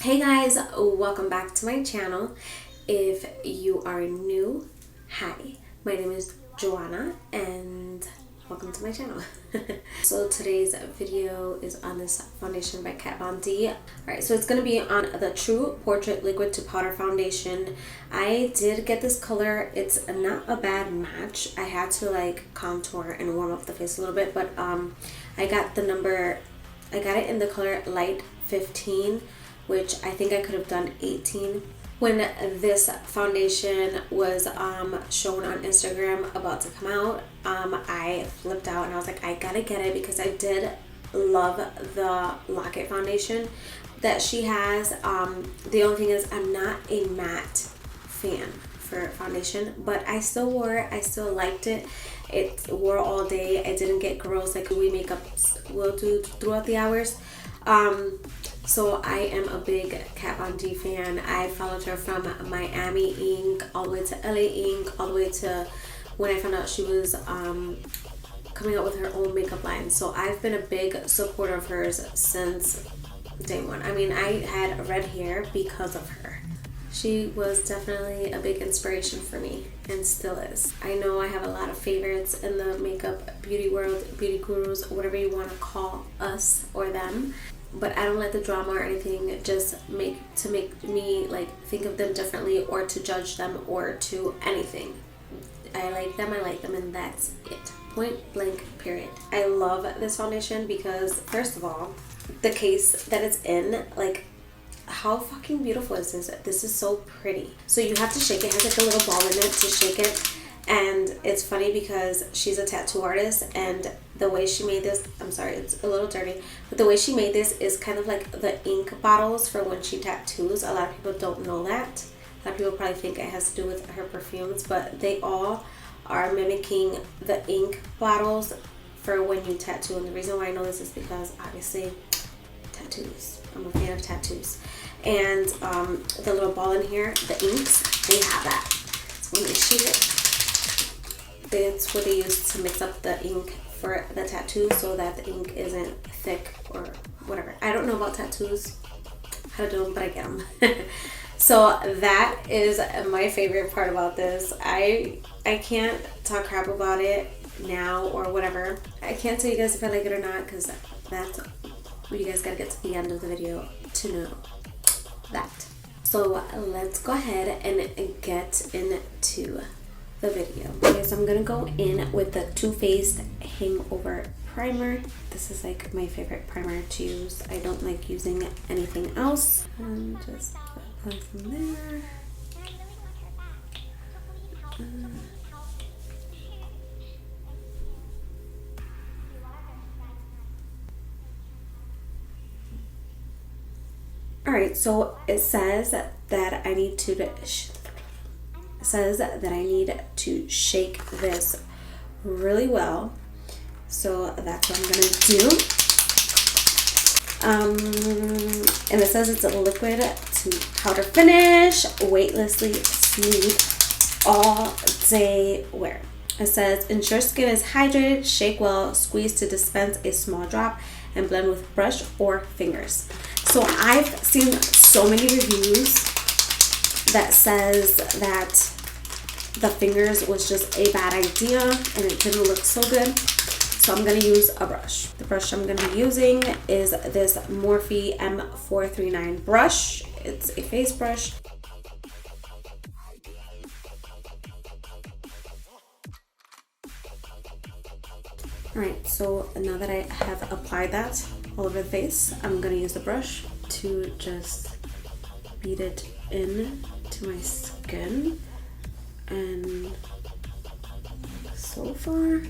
Hey guys, welcome back to my channel. If you are new, hi, my name is Joanna and welcome to my channel. So today's video is on this foundation by Kat Von D. Alright, so it's going to be on the True Portrait Liquid to Powder Foundation. I did get this color. It's not a bad match. I had to like contour and warm up the face a little bit, but I got it in the color Light 15, which I think I could have done 18. When this foundation was shown on Instagram about to come out, I flipped out and I was like, I gotta get it because I did love the Lock-It foundation that she has. The only thing is I'm not a matte fan for foundation, but I still wore it. I still liked it. It wore all day. I didn't get gross like we makeup will do throughout the hours. So I am a big Kat Von D fan. I followed her from Miami Ink all the way to LA Ink, all the way to when I found out she was coming out with her own makeup line. So I've been a big supporter of hers since day one. I mean, I had red hair because of her. She was definitely a big inspiration for me and still is. I know I have a lot of favorites in the makeup beauty world, beauty gurus, whatever you want to call us or them. But I don't let the drama or anything just make me like think of them differently or to judge them or to anything. I like them, and that's it. Point blank, period. I love this foundation because first of all, the case that it's in, like, how fucking beautiful is this? This is so pretty. So you have to shake it. It has like a little ball in it to shake it. And it's funny because she's a tattoo artist, and the way she made this, I'm sorry, it's a little dirty, but the way she made this is kind of like the ink bottles for when she tattoos. A lot of people don't know that. A lot of people probably think it has to do with her perfumes, but they all are mimicking the ink bottles for when you tattoo. And the reason why I know this is because obviously tattoos. I'm a fan of tattoos. And the little ball in here, the inks, they have that. So when they shake it, it's what they use to mix up the ink for the tattoo so that the ink isn't thick or whatever. I don't know about tattoos, how to do them, but I get them. So that is my favorite part about this. I can't talk crap about it now or whatever. I can't tell you guys if I like it or not because that's you guys gotta get to the end of the video to know that. So let's go ahead and get into the video. Okay, so I'm gonna go in with the Too Faced Hangover Primer. This is like my favorite primer to use. I don't like using anything else. And just apply some there. Alright, so it says that I need to shake this really well. So that's what I'm gonna do. And it says it's a liquid to powder finish, weightlessly smooth, all day wear. It says ensure skin is hydrated, shake well, squeeze to dispense a small drop, and blend with brush or fingers. So I've seen so many reviews that says that the fingers was just a bad idea and it didn't look so good. So I'm going to use a brush. The brush I'm going to be using is this Morphe M439 brush. It's a face brush. Alright, so now that I have applied that all over the face, I'm going to use the brush to just beat it in to my skin. And so far,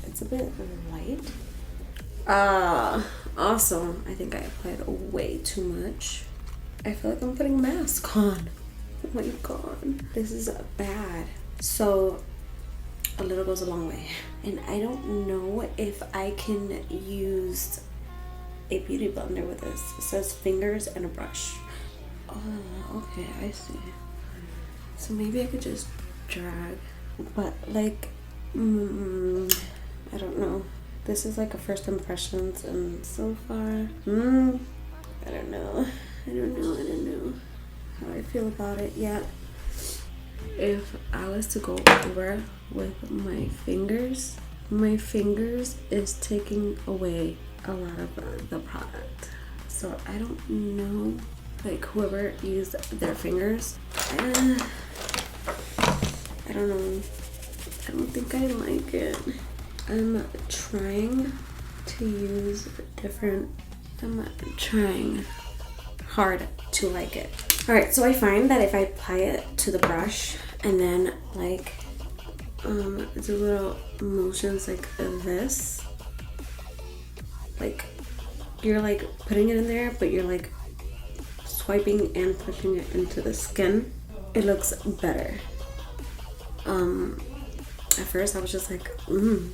it's a bit light. Also, I think I applied way too much. I feel like I'm putting a mask on. Oh my god, this is bad. So a little goes a long way. And I don't know if I can use a beauty blender with this. It says fingers and a brush. Oh, okay, I see. So maybe I could just drag, but like, I don't know. This is like a first impressions, and so far, I don't know how I feel about it yet. If I was to go over with my fingers is taking away a lot of the product. So I don't know, like whoever used their fingers, I don't know. I don't think I like it. I'm trying to use different, I'm trying hard to like it. Alright, so I find that if I apply it to the brush and then like do little motions like this, like you're like putting it in there, but you're like swiping and pushing it into the skin, it looks better. At first I was just like,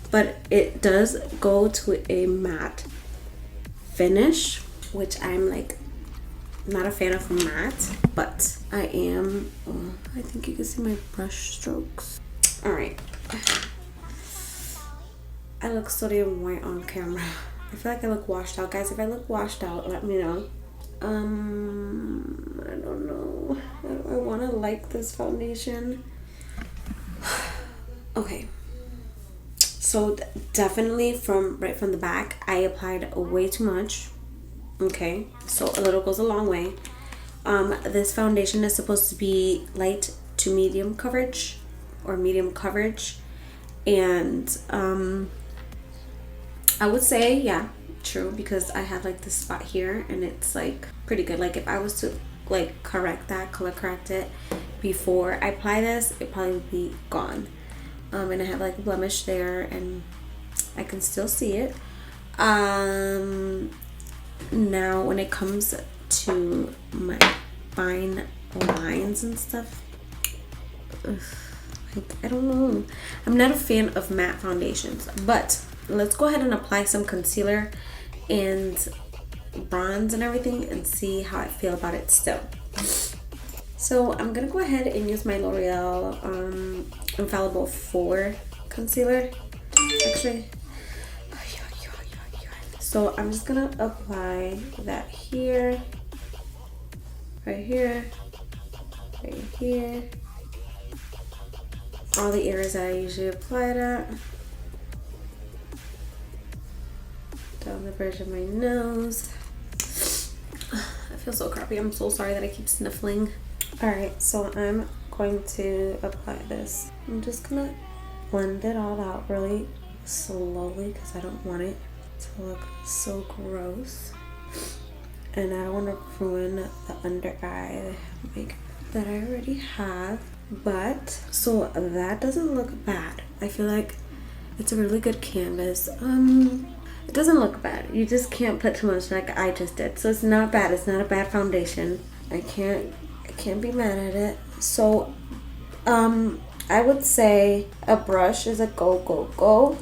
but it does go to a matte finish, which I'm like not a fan of matte, but I am. I think you can see my brush strokes. All right, I look sodium white on camera. I feel like I look washed out, guys. If I look washed out, let me know. I don't know. I want to like this foundation. Okay, so definitely right from the back, I applied way too much. Okay, so a little goes a long way. This foundation is supposed to be light to medium coverage, or medium coverage, and I would say, yeah, true, because I have like this spot here and it's like pretty good. Like if I was to like correct that, color correct it before I apply this, it probably would be gone. And I have like a blemish there and I can still see it. Now when it comes to my fine lines and stuff, like I don't know, I'm not a fan of matte foundations, but let's go ahead and apply some concealer and bronze and everything and see how I feel about it still. So I'm gonna go ahead and use my L'Oreal Infallible 4 concealer. Actually, so I'm just gonna apply that here, right here, right here, all the areas that I usually apply it at, down the bridge of my nose. I feel so crappy. I'm so sorry that I keep sniffling. Alright, so I'm going to apply this. I'm just gonna blend it all out really slowly because I don't want it to look so gross. And I don't want to ruin the under eye makeup that I already have. But, so that doesn't look bad. I feel like it's a really good canvas. It doesn't look bad. You just can't put too much like I just did. So it's not bad. It's not a bad foundation. I can't be mad at it. So I would say a brush is a go.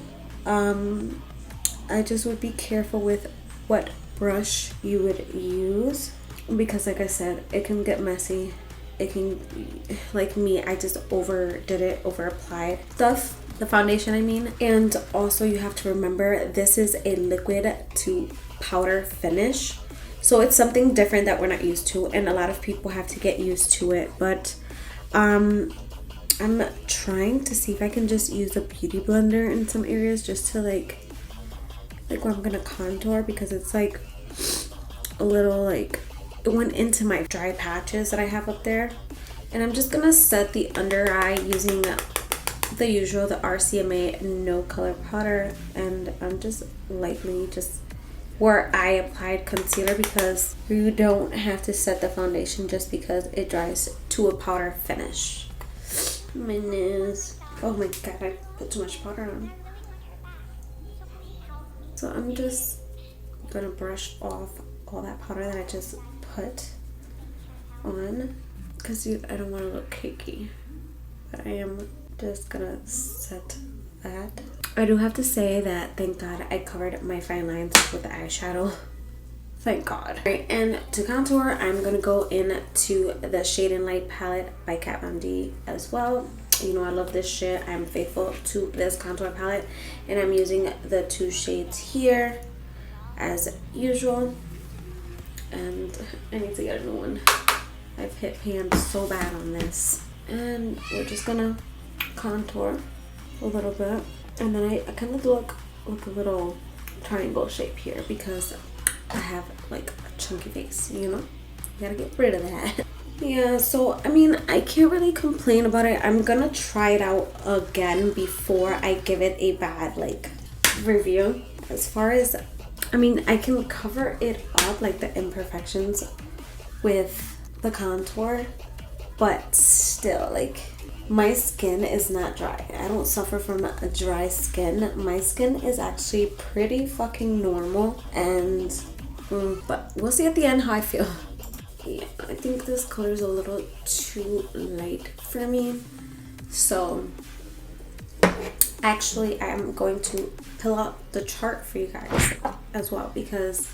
I just would be careful with what brush you would use, because like I said, it can get messy. It can, like me, I just overdid it, over applied stuff, the foundation I mean. And also you have to remember, this is a liquid to powder finish, so it's something different that we're not used to, and a lot of people have to get used to it. But I'm trying to see if I can just use a beauty blender in some areas, just to like where I'm gonna contour, because it's like a little like it went into my dry patches that I have up there. And I'm just gonna set the under eye using the usual, the RCMA no color powder, and I'm just lightly just where I applied concealer, because you don't have to set the foundation just because it dries to a powder finish. My nose, oh my god, I put too much powder on. So I'm just gonna brush off all that powder that I just put on, because I don't want to look cakey, but I am just gonna set that. I do have to say that thank God I covered my fine lines with the eyeshadow. Thank God. Right, and to contour, I'm gonna go into the Shade and Light palette by Kat Von D as well. You know I love this shit. I'm faithful to this contour palette, and I'm using the two shades here as usual. and I need to get a new one. I've hit pan so bad on this. And we're just gonna contour a little bit. And then I kind of do like a little triangle shape here because I have like a chunky face, you know? You gotta get rid of that. Yeah, so I mean, I can't really complain about it. I'm gonna try it out again before I give it a bad like review. As far as, I mean, I can cover it up, like the imperfections, with the contour, but still, like, my skin is not dry. I don't suffer from a dry skin. My skin is actually pretty fucking normal, and but we'll see at the end how I feel. Yeah, I think this color is a little too light for me, so actually I'm going to pull out the chart for you guys as well, because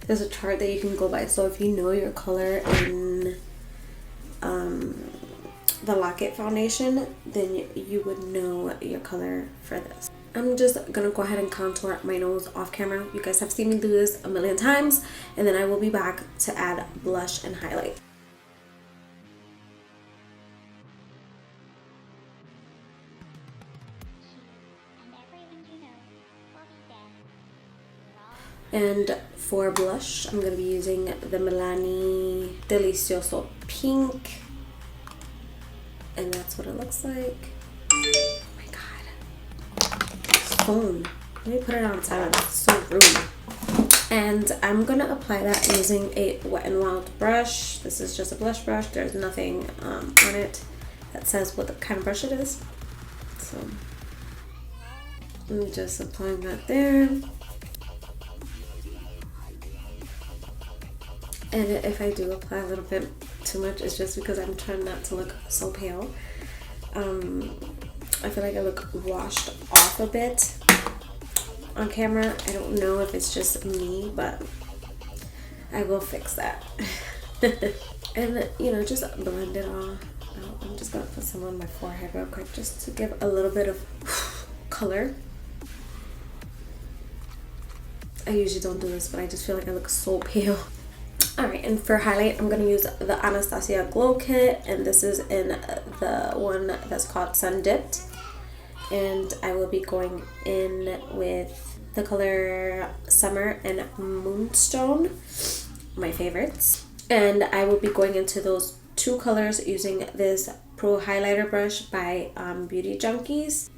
there's a chart that you can go by. So if you know your color in the Lock-It foundation, then you would know your color for this. I'm just gonna go ahead and contour my nose off camera. You guys have seen me do this a million times, and then I will be back to add blush and highlight. And for blush, I'm going to be using the Milani Delizioso Pink. And that's what it looks like. Oh my god. This phone. Let me put it on silent. It's so rude. And I'm going to apply that using a Wet n Wild brush. This is just a blush brush. There's nothing on it that says what kind of brush it is. So I'm just applying that there. And if I do apply a little bit too much, it's just because I'm trying not to look so pale. I feel like I look washed off a bit on camera. I don't know if it's just me, but I will fix that. And, you know, just blend it all out. I'm just going to put some on my forehead real quick just to give a little bit of color. I usually don't do this, but I just feel like I look so pale. Alright, and for highlight, I'm going to use the Anastasia Glow Kit, and this is in the one that's called Sun Dipped. And I will be going in with the color Summer and Moonstone, my favorites. And I will be going into those two colors using this Pro Highlighter brush by Beauty Junkies.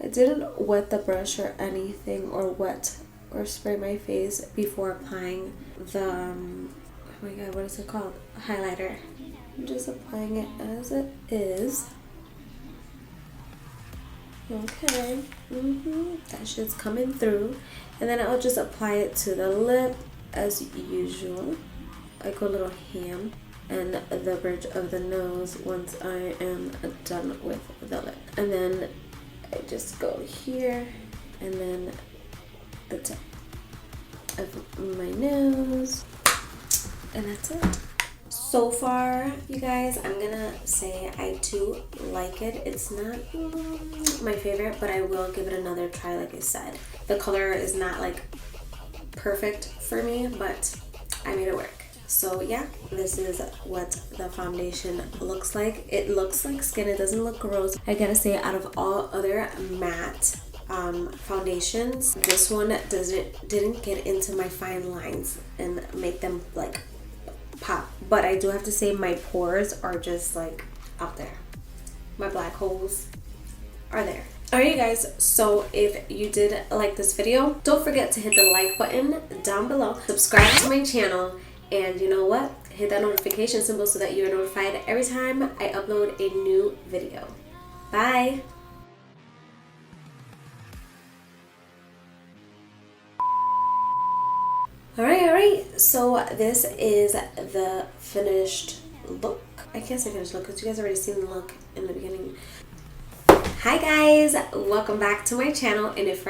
I didn't wet the brush or anything, or spray my face before applying the, oh my god, what is it called? Highlighter. I'm just applying it as it is. Okay, that shit's coming through. And then I'll just apply it to the lip as usual. I go a little ham. And the bridge of the nose once I am done with the lip. And then I just go here, and then the tip of my nose, and that's it. So far, you guys, I'm gonna say I do like it. It's not my favorite, but I will give it another try. Like I said, the color is not like perfect for me, but I made it work. So yeah, this is what the foundation looks like. It looks like skin. It doesn't look gross. I gotta say, out of all other matte foundations, this one didn't get into my fine lines and make them like pop. But I do have to say, my pores are just like out there. My black holes are there. Alright, you guys, so if you did like this video, don't forget to hit the like button down below, subscribe to my channel, and you know what? Hit that notification symbol so that you're notified every time I upload a new video. Bye! Alright, so this is the finished look. I can't say finished look because you guys already seen the look in the beginning. Hi guys, welcome back to my channel, and if